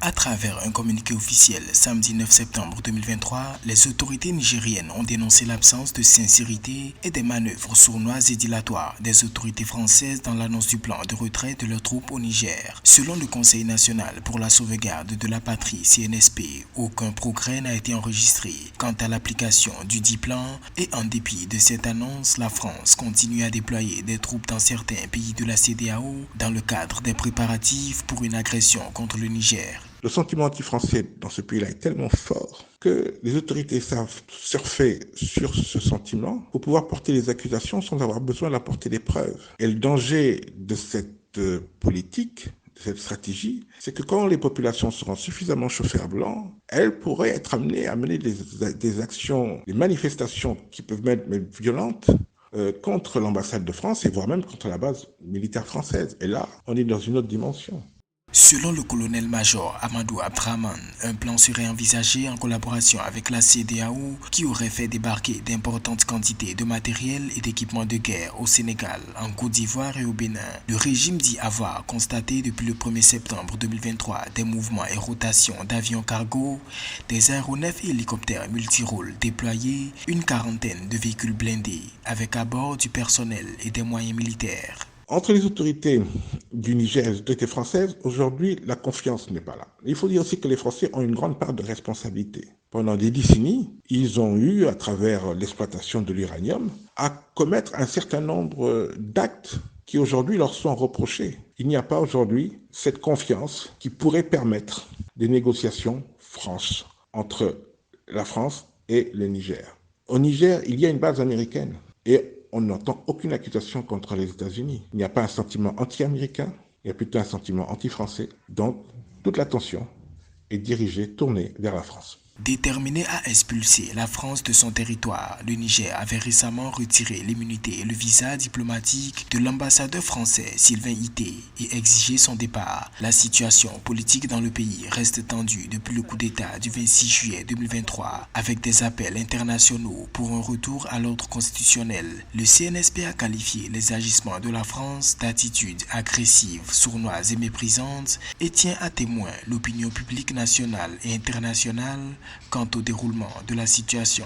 À travers un communiqué officiel samedi 9 septembre 2023, les autorités nigériennes ont dénoncé l'absence de sincérité et des manœuvres sournoises et dilatoires des autorités françaises dans l'annonce du plan de retrait de leurs troupes au Niger. Selon le Conseil national pour la sauvegarde de la patrie CNSP, aucun progrès n'a été enregistré quant à l'application du dit plan et en dépit de cette annonce, la France continue à déployer des troupes dans certains pays de la CEDEAO dans le cadre des préparatifs pour une agression contre le Niger. Le sentiment anti-français dans ce pays-là est tellement fort que les autorités savent surfer sur ce sentiment pour pouvoir porter les accusations sans avoir besoin d'apporter des preuves. Et le danger de cette politique, de cette stratégie, c'est que quand les populations seront suffisamment chauffeurs blancs, elles pourraient être amenées à mener des actions, des manifestations qui peuvent être violentes contre l'ambassade de France et voire même contre la base militaire française. Et là, on est dans une autre dimension. Selon le colonel-major Amadou Abdraman, un plan serait envisagé en collaboration avec la CEDEAO qui aurait fait débarquer d'importantes quantités de matériel et d'équipements de guerre au Sénégal, en Côte d'Ivoire et au Bénin. Le régime dit avoir constaté depuis le 1er septembre 2023 des mouvements et rotations d'avions cargo, des aéronefs et hélicoptères multirôles déployés, une quarantaine de véhicules blindés avec à bord du personnel et des moyens militaires. Entre les autorités du Niger et les autorités françaises, aujourd'hui, la confiance n'est pas là. Il faut dire aussi que les Français ont une grande part de responsabilité. Pendant des décennies, ils ont eu, à travers l'exploitation de l'uranium, à commettre un certain nombre d'actes qui aujourd'hui leur sont reprochés. Il n'y a pas aujourd'hui cette confiance qui pourrait permettre des négociations franches entre la France et le Niger. Au Niger, il y a une base américaine et on n'entend aucune accusation contre les États-Unis. Il n'y a pas un sentiment anti-américain, il y a plutôt un sentiment anti-français. Donc, toute l'attention est dirigée, tournée vers la France. Déterminé à expulser la France de son territoire, le Niger avait récemment retiré l'immunité et le visa diplomatique de l'ambassadeur français Sylvain Ité et exigé son départ. La situation politique dans le pays reste tendue depuis le coup d'État du 26 juillet 2023 avec des appels internationaux pour un retour à l'ordre constitutionnel. Le CNSP a qualifié les agissements de la France d'attitudes agressives, sournoises et méprisantes et tient à témoin l'opinion publique nationale et internationale quant au déroulement de la situation.